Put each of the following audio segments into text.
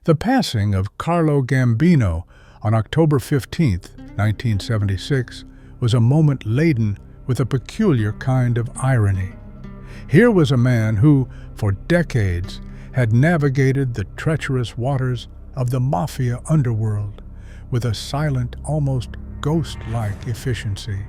The passing of Carlo Gambino on October 15, 1976, was a moment laden with a peculiar kind of irony. Here was a man who, for decades, had navigated the treacherous waters of the mafia underworld with a silent, almost ghost-like efficiency.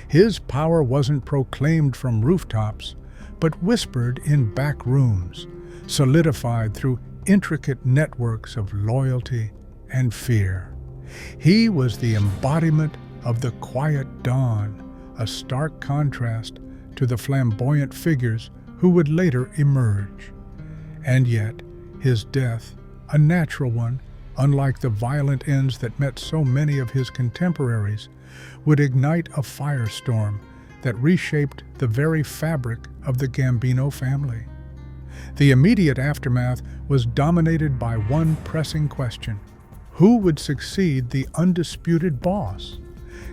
His power wasn't proclaimed from rooftops, but whispered in back rooms, solidified through intricate networks of loyalty and fear. He was the embodiment of the quiet dawn, a stark contrast to the flamboyant figures who would later emerge. And yet, his death, a natural one, unlike the violent ends that met so many of his contemporaries, would ignite a firestorm that reshaped the very fabric of the Gambino family. The immediate aftermath was dominated by one pressing question: who would succeed the undisputed boss?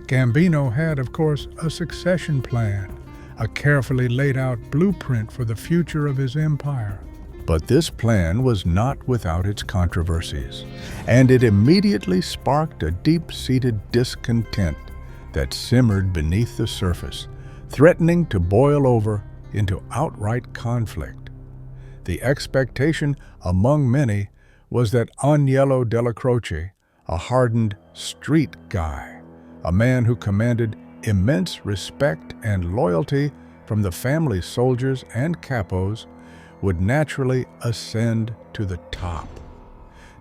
Gambino had, of course, a succession plan, a carefully laid out blueprint for the future of his empire. But this plan was not without its controversies, and it immediately sparked a deep-seated discontent that simmered beneath the surface, threatening to boil over into outright conflict. The expectation among many was that Agnello Della Croce, a hardened street guy, a man who commanded immense respect and loyalty from the family soldiers and capos, would naturally ascend to the top.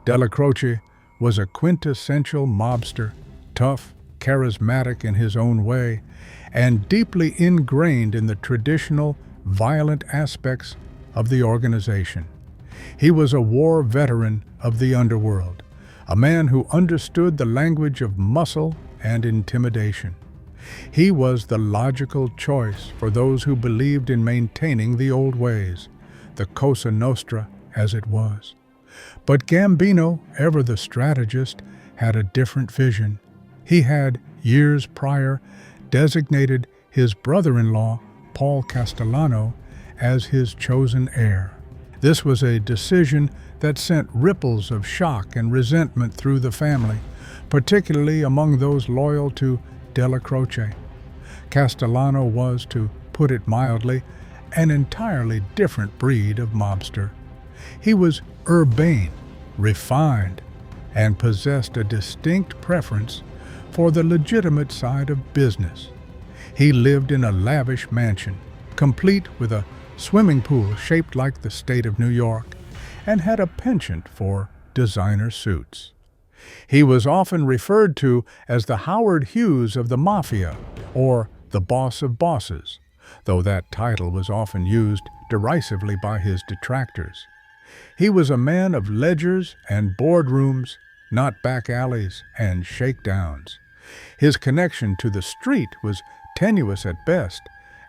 Della Croce was a quintessential mobster, tough, charismatic in his own way, and deeply ingrained in the traditional, violent aspects of the organization. He was a war veteran of the underworld, a man who understood the language of muscle and intimidation. He was the logical choice for those who believed in maintaining the old ways, the Cosa Nostra as it was. But Gambino, ever the strategist, had a different vision. He had, years prior, designated his brother-in-law, Paul Castellano, as his chosen heir. This was a decision that sent ripples of shock and resentment through the family, particularly among those loyal to Della Croce. Castellano was, to put it mildly, an entirely different breed of mobster. He was urbane, refined, and possessed a distinct preference for the legitimate side of business. He lived in a lavish mansion, complete with a swimming pool shaped like the state of New York, and had a penchant for designer suits. He was often referred to as the Howard Hughes of the Mafia, or the boss of bosses, though that title was often used derisively by his detractors. He was a man of ledgers and boardrooms, not back alleys and shakedowns. His connection to the street was tenuous at best,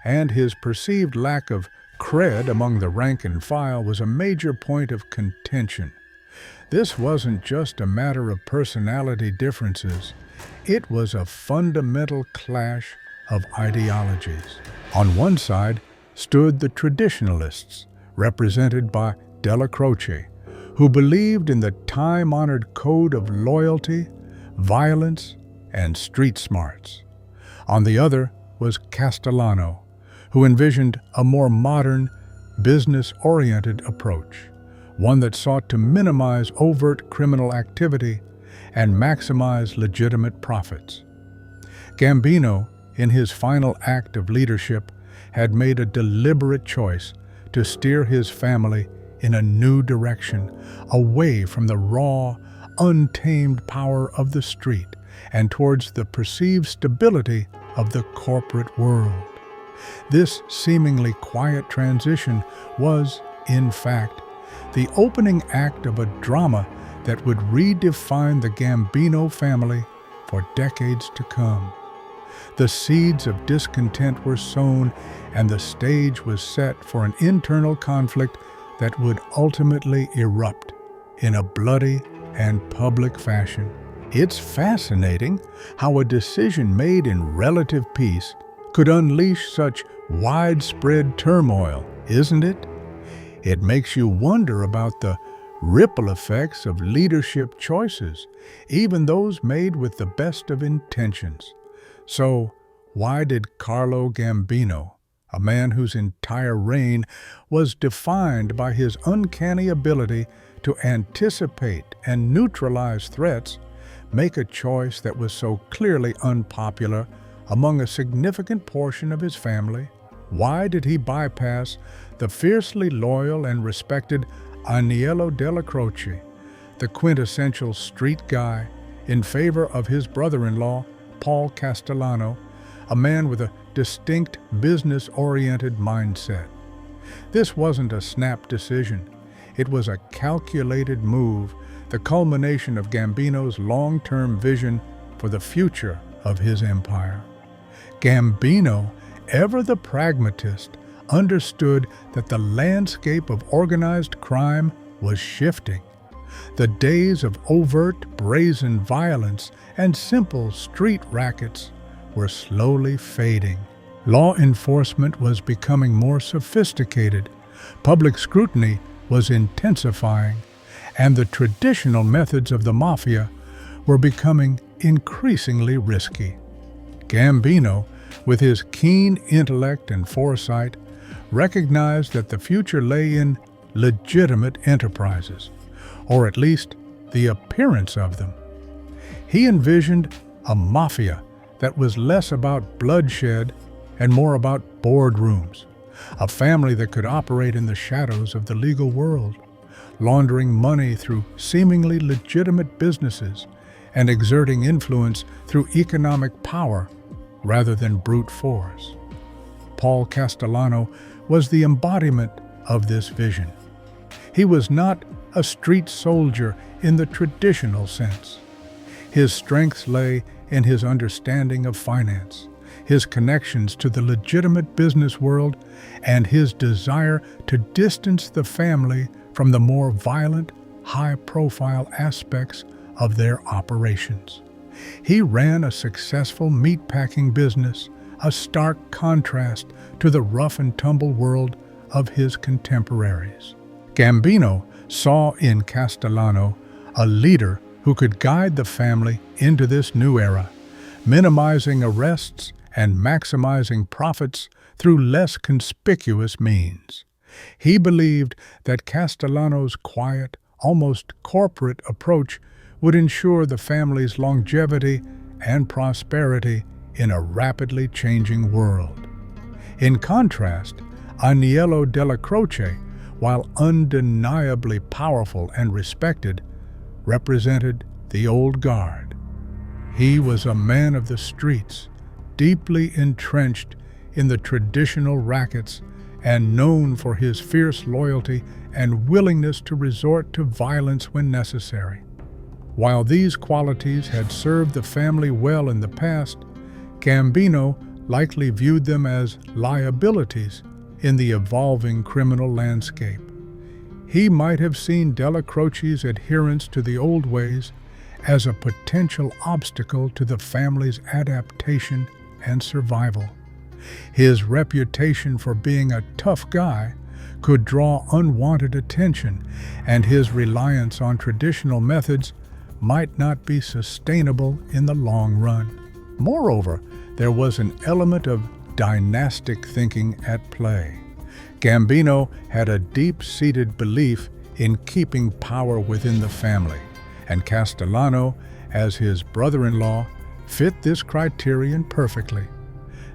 and his perceived lack of cred among the rank and file was a major point of contention. This wasn't just a matter of personality differences, it was a fundamental clash of ideologies. On one side stood the traditionalists, represented by Della Croce, who believed in the time-honored code of loyalty, violence, and street smarts. On the other was Castellano, who envisioned a more modern, business-oriented approach, one that sought to minimize overt criminal activity and maximize legitimate profits. Gambino, in his final act of leadership, had made a deliberate choice to steer his family in a new direction, away from the raw, untamed power of the street and towards the perceived stability of the corporate world. This seemingly quiet transition was, in fact, the opening act of a drama that would redefine the Gambino family for decades to come. The seeds of discontent were sown, and the stage was set for an internal conflict that would ultimately erupt in a bloody and public fashion. It's fascinating how a decision made in relative peace could unleash such widespread turmoil, isn't it? It makes you wonder about the ripple effects of leadership choices, even those made with the best of intentions. So, why did Carlo Gambino, a man whose entire reign was defined by his uncanny ability to anticipate and neutralize threats, make a choice that was so clearly unpopular among a significant portion of his family? Why did he bypass the fiercely loyal and respected Agnello della Croce, the quintessential street guy, in favor of his brother-in-law, Paul Castellano, a man with a distinct business-oriented mindset? This wasn't a snap decision. It was a calculated move, the culmination of Gambino's long-term vision for the future of his empire. Gambino, ever the pragmatist, understood that the landscape of organized crime was shifting. The days of overt, brazen violence and simple street rackets were slowly fading. Law enforcement was becoming more sophisticated, public scrutiny was intensifying, and the traditional methods of the mafia were becoming increasingly risky. Gambino, with his keen intellect and foresight, recognized that the future lay in legitimate enterprises, or at least the appearance of them. He envisioned a mafia that was less about bloodshed and more about boardrooms, a family that could operate in the shadows of the legal world, laundering money through seemingly legitimate businesses and exerting influence through economic power rather than brute force. Paul Castellano was the embodiment of this vision. He was not a street soldier in the traditional sense. His strengths lay in his understanding of finance, his connections to the legitimate business world, and his desire to distance the family from the more violent, high-profile aspects of their operations. He ran a successful meatpacking business, a stark contrast to the rough-and-tumble world of his contemporaries. Gambino saw in Castellano a leader who could guide the family into this new era, minimizing arrests and maximizing profits through less conspicuous means. He believed that Castellano's quiet, almost corporate approach would ensure the family's longevity and prosperity in a rapidly changing world. In contrast, Agnello della Croce, while undeniably powerful and respected, represented the old guard. He was a man of the streets, deeply entrenched in the traditional rackets and known for his fierce loyalty and willingness to resort to violence when necessary. While these qualities had served the family well in the past, Gambino likely viewed them as liabilities in the evolving criminal landscape. He might have seen Della Croce's adherence to the old ways as a potential obstacle to the family's adaptation and survival. His reputation for being a tough guy could draw unwanted attention, and his reliance on traditional methods might not be sustainable in the long run. Moreover, there was an element of dynastic thinking at play. Gambino had a deep-seated belief in keeping power within the family, and Castellano, as his brother-in-law, fit this criterion perfectly.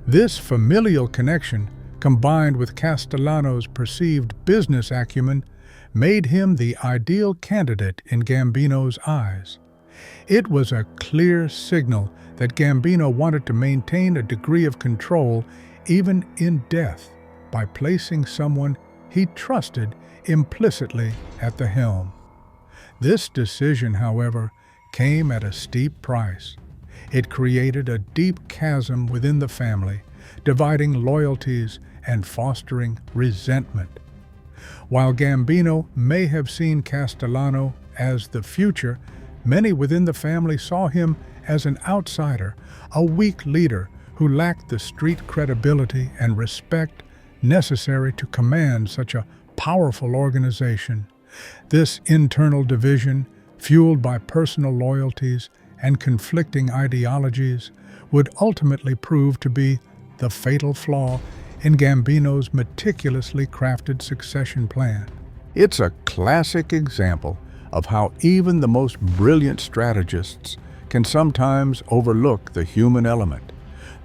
This familial connection, combined with Castellano's perceived business acumen, made him the ideal candidate in Gambino's eyes. It was a clear signal that Gambino wanted to maintain a degree of control even in death by placing someone he trusted implicitly at the helm. This decision, however, came at a steep price. It created a deep chasm within the family, dividing loyalties and fostering resentment. While Gambino may have seen Castellano as the future, many within the family saw him as an outsider, a weak leader who lacked the street credibility and respect necessary to command such a powerful organization. This internal division, fueled by personal loyalties and conflicting ideologies, would ultimately prove to be the fatal flaw in Gambino's meticulously crafted succession plan. It's a classic example of how even the most brilliant strategists can sometimes overlook the human element,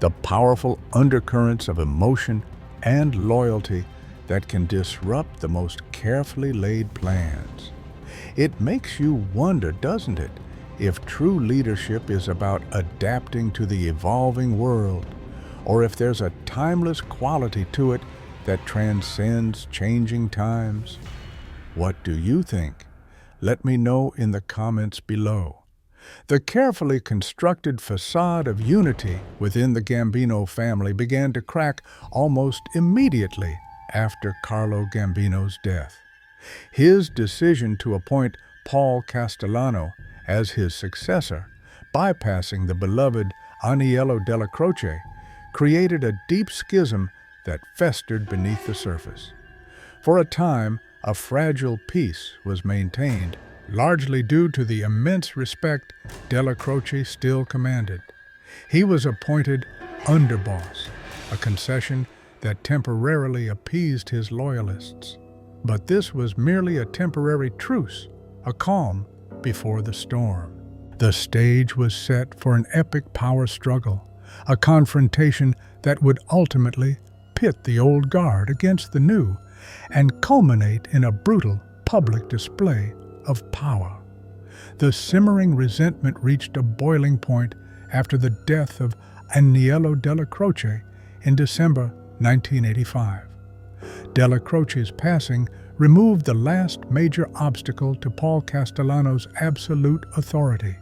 the powerful undercurrents of emotion and loyalty that can disrupt the most carefully laid plans. It makes you wonder, doesn't it, if true leadership is about adapting to the evolving world, or if there's a timeless quality to it that transcends changing times. What do you think? Let me know in the comments below. The carefully constructed facade of unity within the Gambino family began to crack almost immediately after Carlo Gambino's death. His decision to appoint Paul Castellano as his successor, bypassing the beloved Aniello della Croce, created a deep schism that festered beneath the surface. For a time, a fragile peace was maintained, largely due to the immense respect della Croce still commanded. He was appointed underboss, a concession that temporarily appeased his loyalists. But this was merely a temporary truce, a calm before the storm. The stage was set for an epic power struggle, a confrontation that would ultimately pit the old guard against the new and culminate in a brutal public display of power. The simmering resentment reached a boiling point after the death of Aniello della Croce in December 1985. Della Croce's passing removed the last major obstacle to Paul Castellano's absolute authority,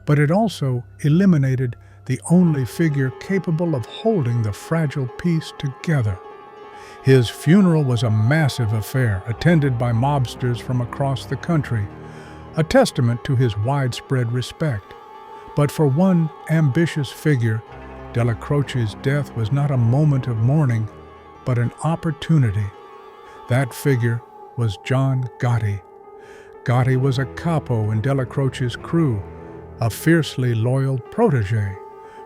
but it also eliminated the only figure capable of holding the fragile peace together. His funeral was a massive affair attended by mobsters from across the country, a testament to his widespread respect. But for one ambitious figure, Della Croce's death was not a moment of mourning, but an opportunity. That figure was John Gotti. Gotti was a capo in Della Croce's crew, a fiercely loyal protege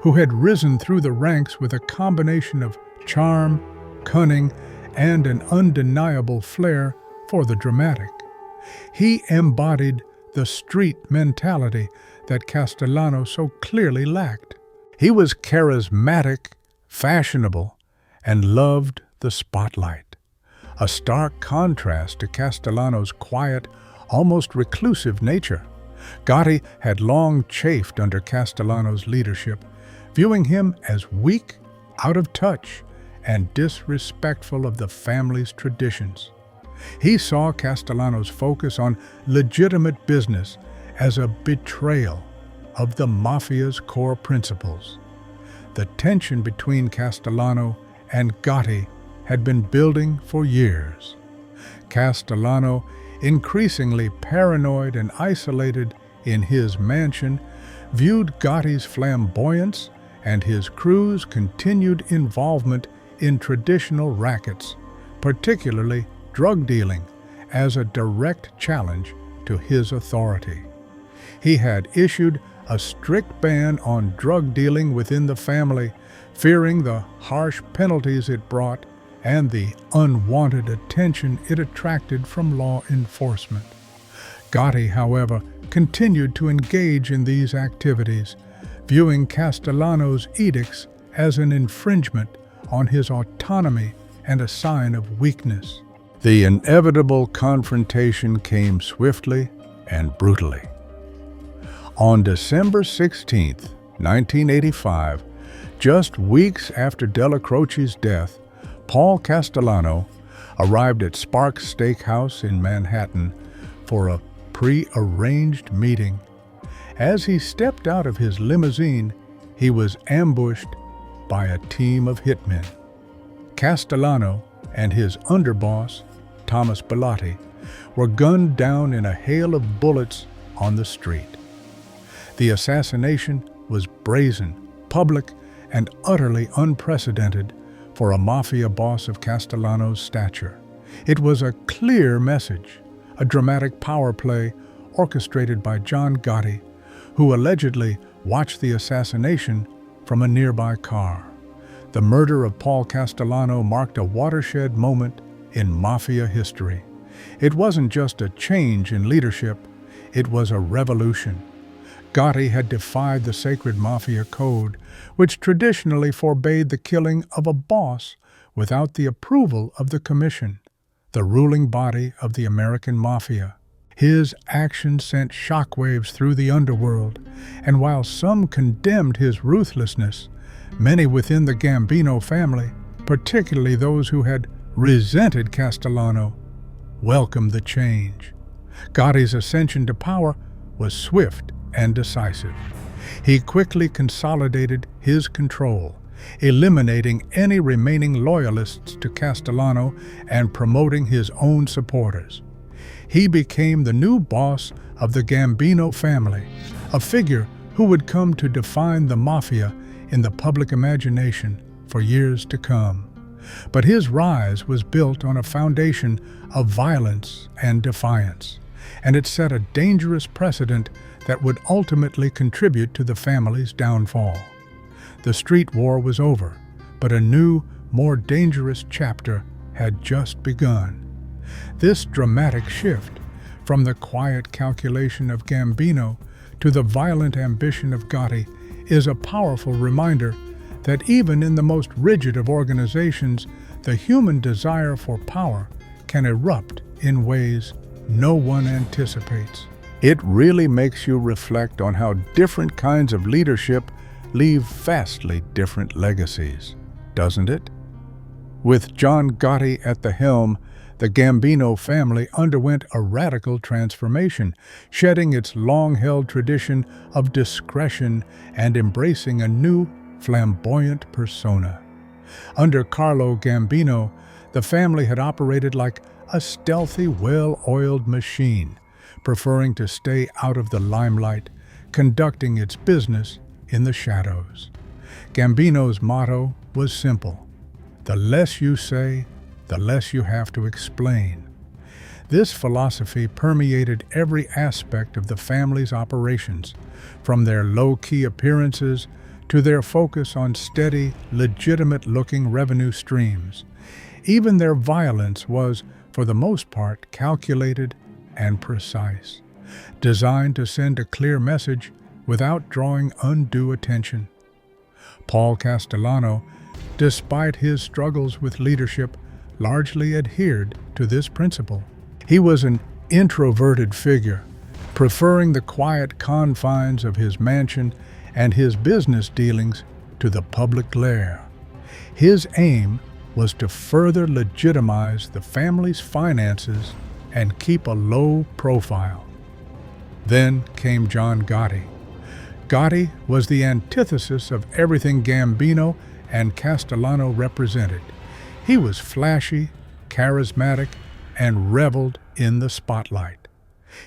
who had risen through the ranks with a combination of charm, cunning, and an undeniable flair for the dramatic. He embodied the street mentality that Castellano so clearly lacked. He was charismatic, fashionable, and loved the spotlight, a stark contrast to Castellano's quiet, almost reclusive nature. Gotti had long chafed under Castellano's leadership, viewing him as weak, out of touch, and disrespectful of the family's traditions. He saw Castellano's focus on legitimate business as a betrayal of the mafia's core principles. The tension between Castellano and Gotti had been building for years. Castellano, increasingly paranoid and isolated in his mansion, viewed Gotti's flamboyance and his crew's continued involvement in traditional rackets, particularly drug dealing, as a direct challenge to his authority. He had issued a strict ban on drug dealing within the family, fearing the harsh penalties it brought and the unwanted attention it attracted from law enforcement. Gotti, however, continued to engage in these activities, viewing Castellano's edicts as an infringement on his autonomy and a sign of weakness. The inevitable confrontation came swiftly and brutally. On December 16, 1985, just weeks after Della Croce's death, Paul Castellano arrived at Sparks Steakhouse in Manhattan for a pre-arranged meeting. As he stepped out of his limousine, he was ambushed by a team of hitmen. Castellano and his underboss, Thomas Bellotti, were gunned down in a hail of bullets on the street. The assassination was brazen, public, and utterly unprecedented for a mafia boss of Castellano's stature. It was a clear message, a dramatic power play orchestrated by John Gotti, who allegedly watched the assassination from a nearby car. The murder of Paul Castellano marked a watershed moment in mafia history. It wasn't just a change in leadership, it was a revolution. Gotti had defied the sacred mafia code, which traditionally forbade the killing of a boss without the approval of the Commission, the ruling body of the American mafia. His actions sent shockwaves through the underworld, and while some condemned his ruthlessness, many within the Gambino family, particularly those who had resented Castellano, welcomed the change. Gotti's ascension to power was swift and decisive. He quickly consolidated his control, eliminating any remaining loyalists to Castellano and promoting his own supporters. He became the new boss of the Gambino family, a figure who would come to define the mafia in the public imagination for years to come. But his rise was built on a foundation of violence and defiance, and it set a dangerous precedent that would ultimately contribute to the family's downfall. The street war was over, but a new, more dangerous chapter had just begun. This dramatic shift, from the quiet calculation of Gambino to the violent ambition of Gotti, is a powerful reminder that even in the most rigid of organizations, the human desire for power can erupt in ways no one anticipates. It really makes you reflect on how different kinds of leadership leave vastly different legacies, doesn't it? With John Gotti at the helm, the Gambino family underwent a radical transformation, shedding its long-held tradition of discretion and embracing a new, flamboyant persona. Under Carlo Gambino, the family had operated like a stealthy, well-oiled machine, preferring to stay out of the limelight, conducting its business in the shadows. Gambino's motto was simple: the less you say, the less you have to explain. This philosophy permeated every aspect of the family's operations, from their low-key appearances to their focus on steady, legitimate-looking revenue streams. Even their violence was, for the most part, calculated and precise, designed to send a clear message without drawing undue attention. Paul Castellano, despite his struggles with leadership, largely adhered to this principle. He was an introverted figure, preferring the quiet confines of his mansion and his business dealings to the public glare. His aim was to further legitimize the family's finances and keep a low profile. Then came John Gotti. Gotti was the antithesis of everything Gambino and Castellano represented. He was flashy, charismatic, and reveled in the spotlight.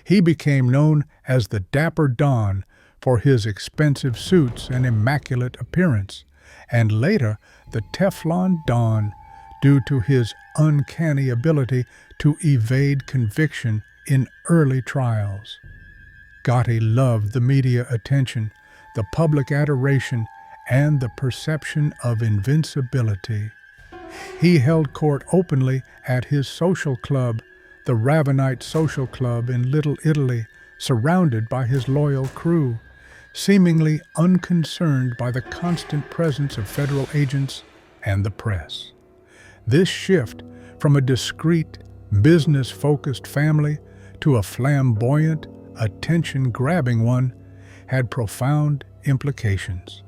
He became known as the Dapper Don for his expensive suits and immaculate appearance, and later the Teflon Don due to his uncanny ability to evade conviction in early trials. Gotti loved the media attention, the public adoration, and the perception of invincibility. He held court openly at his social club, the Ravenite Social Club in Little Italy, surrounded by his loyal crew, seemingly unconcerned by the constant presence of federal agents and the press. This shift from a discreet, business-focused family to a flamboyant, attention-grabbing one had profound implications.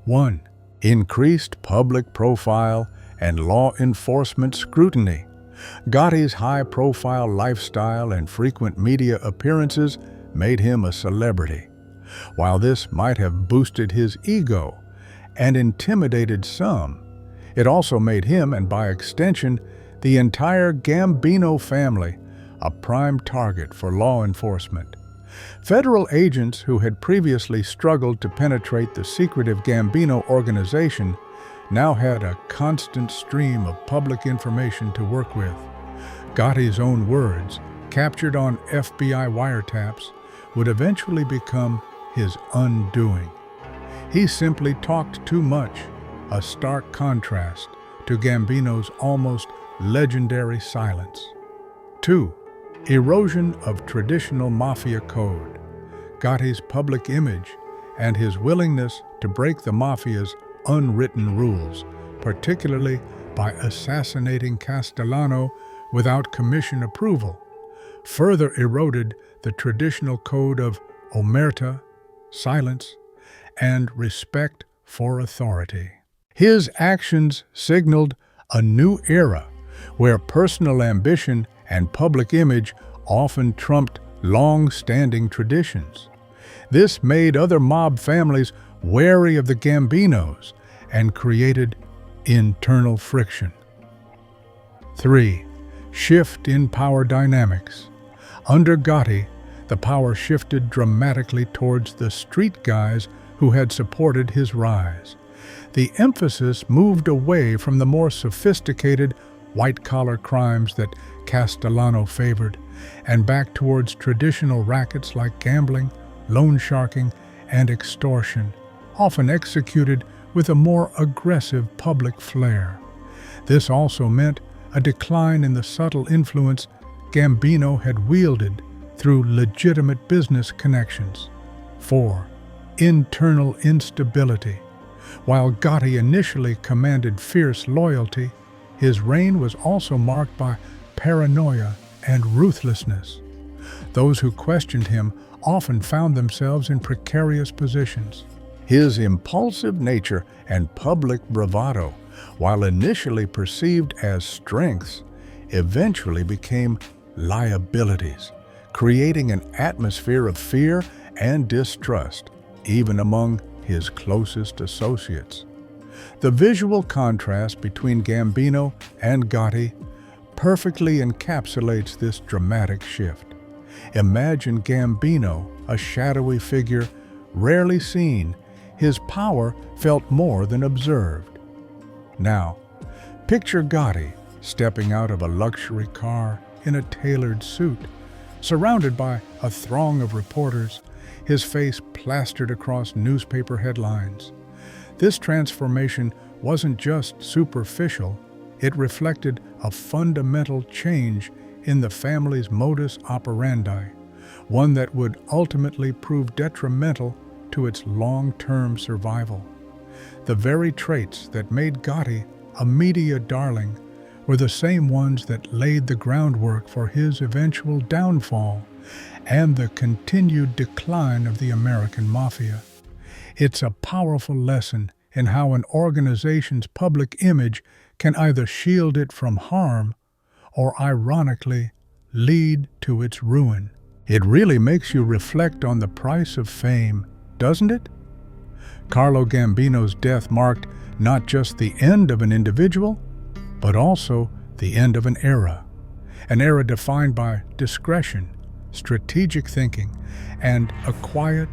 1. Increased public profile and law enforcement scrutiny. Gotti's high-profile lifestyle and frequent media appearances made him a celebrity. While this might have boosted his ego and intimidated some, it also made him, and by extension, the entire Gambino family, a prime target for law enforcement. Federal agents who had previously struggled to penetrate the secretive Gambino organization now had a constant stream of public information to work with. Gotti's own words, captured on FBI wiretaps, would eventually become his undoing. He simply talked too much, a stark contrast to Gambino's almost legendary silence. 2. Erosion of traditional mafia code. Gotti's public image and his willingness to break the mafia's unwritten rules, particularly by assassinating Castellano without commission approval, further eroded the traditional code of omerta, silence, and respect for authority. His actions signaled a new era where personal ambition and public image often trumped long-standing traditions. This made other mob families wary of the Gambinos and created internal friction. 3. Shift in power dynamics. Under Gotti, the power shifted dramatically towards the street guys who had supported his rise. The emphasis moved away from the more sophisticated white-collar crimes that Castellano favored and back towards traditional rackets like gambling, loan sharking, and extortion, often executed with a more aggressive public flair. This also meant a decline in the subtle influence Gambino had wielded through legitimate business connections. 4. Internal instability. While Gotti initially commanded fierce loyalty, his reign was also marked by paranoia and ruthlessness. Those who questioned him often found themselves in precarious positions. His impulsive nature and public bravado, while initially perceived as strengths, eventually became liabilities, creating an atmosphere of fear and distrust, even among his closest associates. The visual contrast between Gambino and Gotti perfectly encapsulates this dramatic shift. Imagine Gambino, a shadowy figure rarely seen. His power felt more than observed. Now, picture Gotti stepping out of a luxury car in a tailored suit, surrounded by a throng of reporters, his face plastered across newspaper headlines. This transformation wasn't just superficial, it reflected a fundamental change in the family's modus operandi, one that would ultimately prove detrimental to its long-term survival. The very traits that made Gotti a media darling were the same ones that laid the groundwork for his eventual downfall and the continued decline of the American mafia. It's a powerful lesson in how an organization's public image can either shield it from harm or, ironically, lead to its ruin. It really makes you reflect on the price of fame, doesn't it? Carlo Gambino's death marked not just the end of an individual, but also the end of an era defined by discretion, strategic thinking, and a quiet,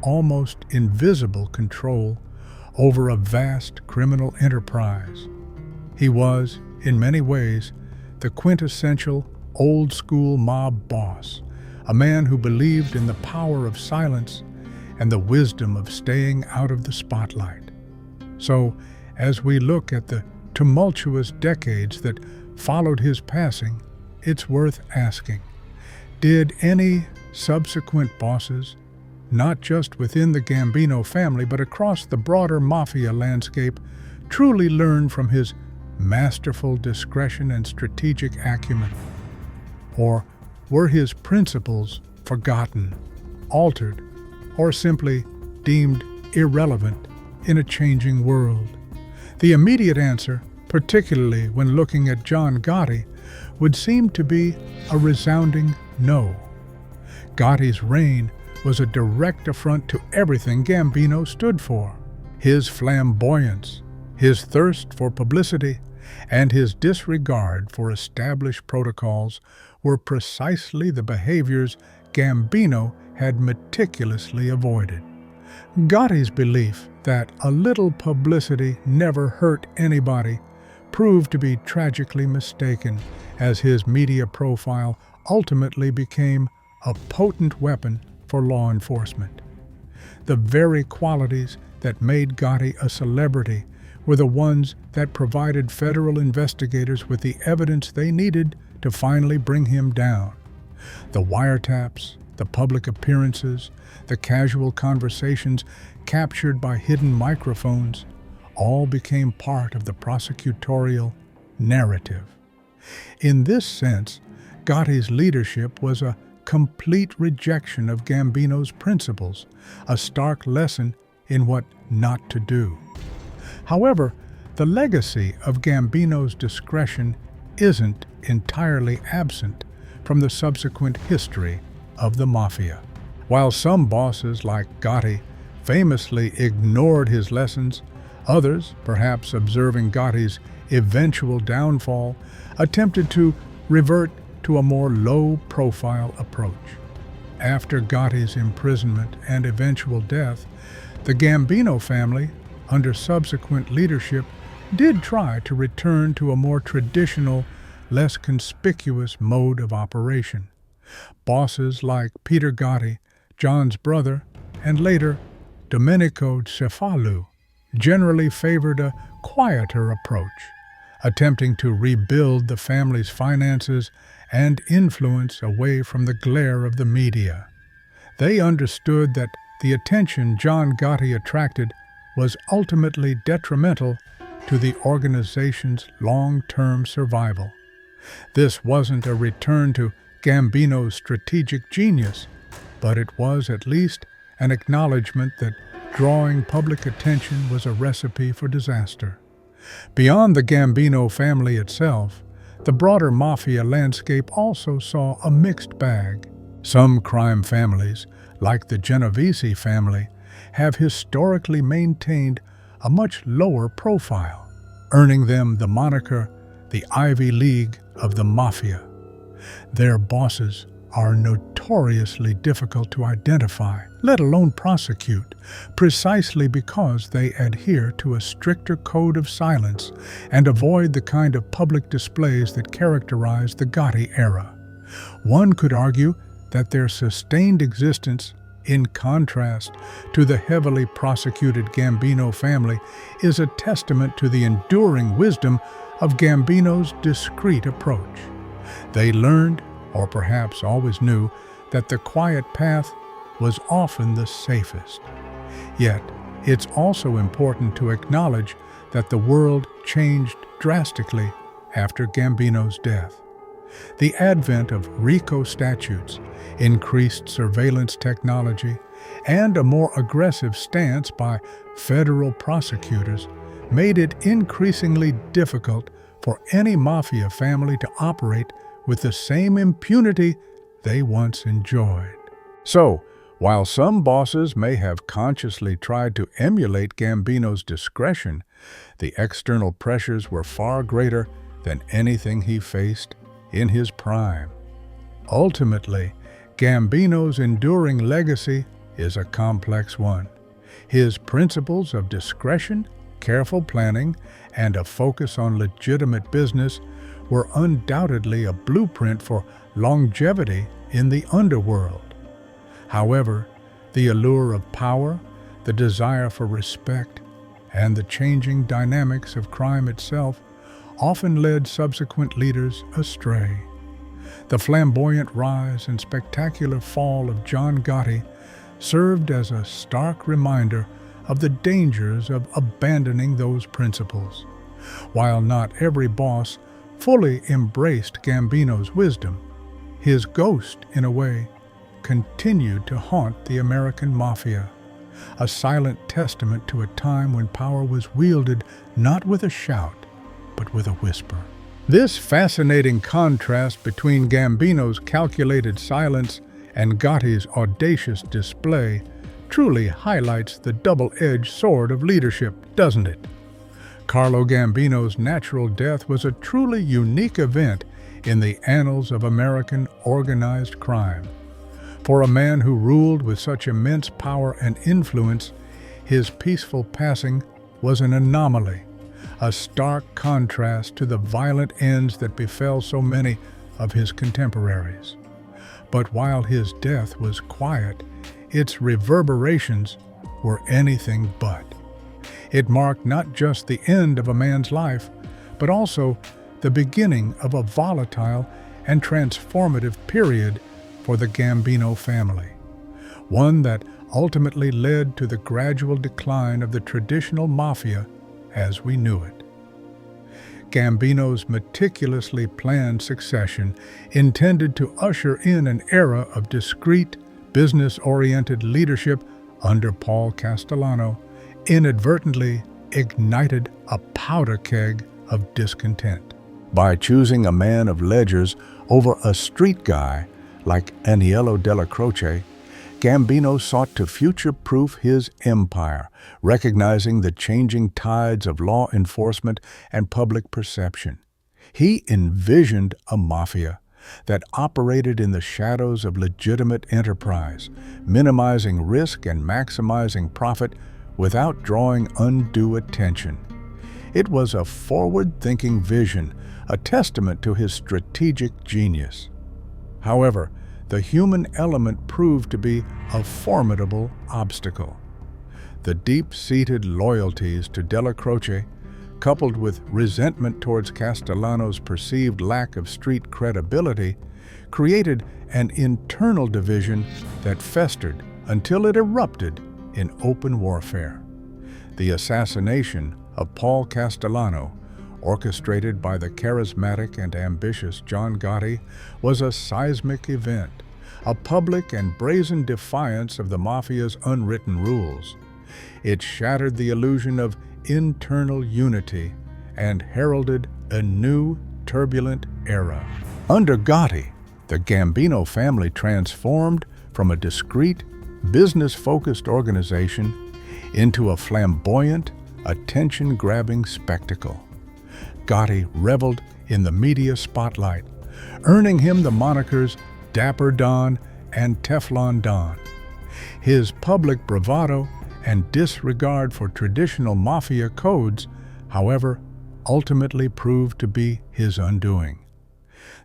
almost invisible control over a vast criminal enterprise. He was, in many ways, the quintessential old-school mob boss, a man who believed in the power of silence and the wisdom of staying out of the spotlight. So, as we look at the tumultuous decades that followed his passing, it's worth asking, did any subsequent bosses, not just within the Gambino family but across the broader mafia landscape, truly learn from his masterful discretion and strategic acumen? Or were his principles forgotten, altered, or simply deemed irrelevant in a changing world? The immediate answer, particularly when looking at John Gotti, would seem to be a resounding no. Gotti's reign was a direct affront to everything Gambino stood for. His flamboyance, his thirst for publicity, and his disregard for established protocols were precisely the behaviors Gambino had meticulously avoided. Gotti's belief that a little publicity never hurt anybody proved to be tragically mistaken, as his media profile ultimately became a potent weapon for law enforcement. The very qualities that made Gotti a celebrity were the ones that provided federal investigators with the evidence they needed to finally bring him down. The wiretaps, the public appearances, the casual conversations captured by hidden microphones all became part of the prosecutorial narrative. In this sense, Gotti's leadership was a complete rejection of Gambino's principles, a stark lesson in what not to do. However, the legacy of Gambino's discretion isn't entirely absent from the subsequent history of the mafia. While some bosses like Gotti famously ignored his lessons, others, perhaps observing Gotti's eventual downfall, attempted to revert to a more low-profile approach. After Gotti's imprisonment and eventual death, the Gambino family, under subsequent leadership, did try to return to a more traditional, less conspicuous mode of operation. Bosses like Peter Gotti, John's brother, and later Domenico Cefalu, generally favored a quieter approach, attempting to rebuild the family's finances and influence away from the glare of the media. They understood that the attention John Gotti attracted was ultimately detrimental to the organization's long-term survival. This wasn't a return to Gambino's strategic genius, but it was at least an acknowledgement that drawing public attention was a recipe for disaster. Beyond the Gambino family itself, the broader mafia landscape also saw a mixed bag. Some crime families, like the Genovese family, have historically maintained a much lower profile, earning them the moniker the Ivy League of the Mafia. Their bosses are notoriously difficult to identify, let alone prosecute, precisely because they adhere to a stricter code of silence and avoid the kind of public displays that characterize the Gotti era. One could argue that their sustained existence, in contrast to the heavily prosecuted Gambino family, is a testament to the enduring wisdom of Gambino's discreet approach. They learned, or perhaps always knew, that the quiet path was often the safest. Yet, it's also important to acknowledge that the world changed drastically after Gambino's death. The advent of RICO statutes, increased surveillance technology, and a more aggressive stance by federal prosecutors made it increasingly difficult for any mafia family to operate with the same impunity they once enjoyed. So, while some bosses may have consciously tried to emulate Gambino's discretion, the external pressures were far greater than anything he faced in his prime. Ultimately, Gambino's enduring legacy is a complex one. His principles of discretion, careful planning, and a focus on legitimate business were undoubtedly a blueprint for longevity in the underworld. However, the allure of power, the desire for respect, and the changing dynamics of crime itself often led subsequent leaders astray. The flamboyant rise and spectacular fall of John Gotti served as a stark reminder of the dangers of abandoning those principles. While not every boss fully embraced Gambino's wisdom, his ghost, in a way, continued to haunt the American mafia, a silent testament to a time when power was wielded not with a shout, but with a whisper. This fascinating contrast between Gambino's calculated silence and Gotti's audacious display truly highlights the double-edged sword of leadership, doesn't it? Carlo Gambino's natural death was a truly unique event in the annals of American organized crime. For a man who ruled with such immense power and influence, his peaceful passing was an anomaly, a stark contrast to the violent ends that befell so many of his contemporaries. But while his death was quiet, its reverberations were anything but. It marked not just the end of a man's life, but also the beginning of a volatile and transformative period for the Gambino family, one that ultimately led to the gradual decline of the traditional mafia as we knew it. Gambino's meticulously planned succession, intended to usher in an era of discreet, business-oriented leadership under Paul Castellano, inadvertently ignited a powder keg of discontent. By choosing a man of ledgers over a street guy like Aniello della Croce, Gambino sought to future-proof his empire, recognizing the changing tides of law enforcement and public perception. He envisioned a mafia that operated in the shadows of legitimate enterprise, minimizing risk and maximizing profit without drawing undue attention. It was a forward-thinking vision, a testament to his strategic genius. However, the human element proved to be a formidable obstacle. The deep-seated loyalties to Della Croce, coupled with resentment towards Castellano's perceived lack of street credibility, created an internal division that festered until it erupted in open warfare. The assassination of Paul Castellano, orchestrated by the charismatic and ambitious John Gotti, was a seismic event, a public and brazen defiance of the mafia's unwritten rules. It shattered the illusion of internal unity and heralded a new, turbulent era. Under Gotti, the Gambino family transformed from a discreet, business-focused organization into a flamboyant, attention-grabbing spectacle. Gotti reveled in the media spotlight, earning him the monikers Dapper Don and Teflon Don. His public bravado and disregard for traditional mafia codes, however, ultimately proved to be his undoing.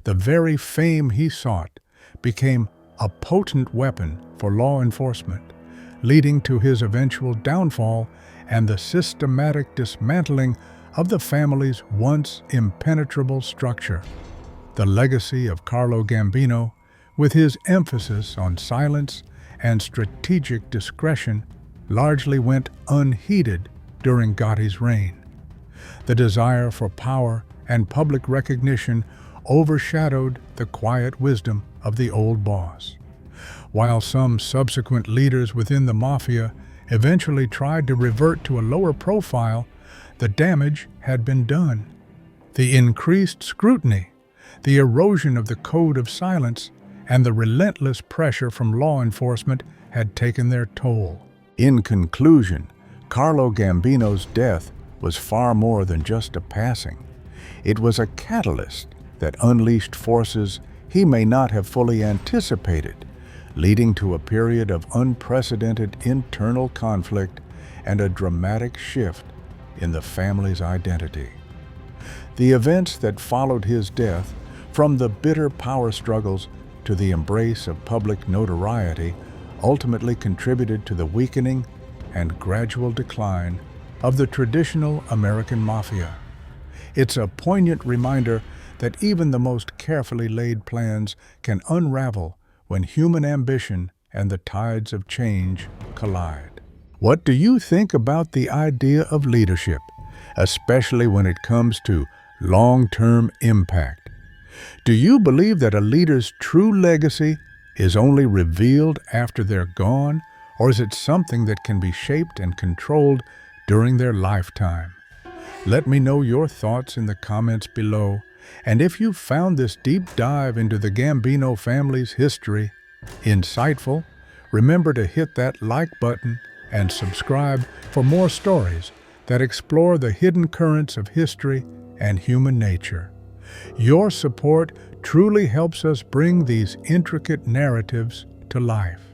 The very fame he sought became a potent weapon for law enforcement, leading to his eventual downfall and the systematic dismantling of the family's once impenetrable structure. The legacy of Carlo Gambino, with his emphasis on silence and strategic discretion, largely went unheeded during Gotti's reign. The desire for power and public recognition overshadowed the quiet wisdom of the old boss. While some subsequent leaders within the mafia eventually tried to revert to a lower profile, the damage had been done. The increased scrutiny, the erosion of the code of silence, and the relentless pressure from law enforcement had taken their toll. In conclusion, Carlo Gambino's death was far more than just a passing. It was a catalyst that unleashed forces he may not have fully anticipated, leading to a period of unprecedented internal conflict and a dramatic shift in the family's identity. The events that followed his death, from the bitter power struggles to the embrace of public notoriety, ultimately contributed to the weakening and gradual decline of the traditional American mafia. It's a poignant reminder that even the most carefully laid plans can unravel when human ambition and the tides of change collide. What do you think about the idea of leadership, especially when it comes to long-term impact? Do you believe that a leader's true legacy is only revealed after they're gone, or is it something that can be shaped and controlled during their lifetime? Let me know your thoughts in the comments below, and if you found this deep dive into the Gambino family's history insightful, remember to hit that like button and subscribe for more stories that explore the hidden currents of history and human nature. Your support truly helps us bring these intricate narratives to life.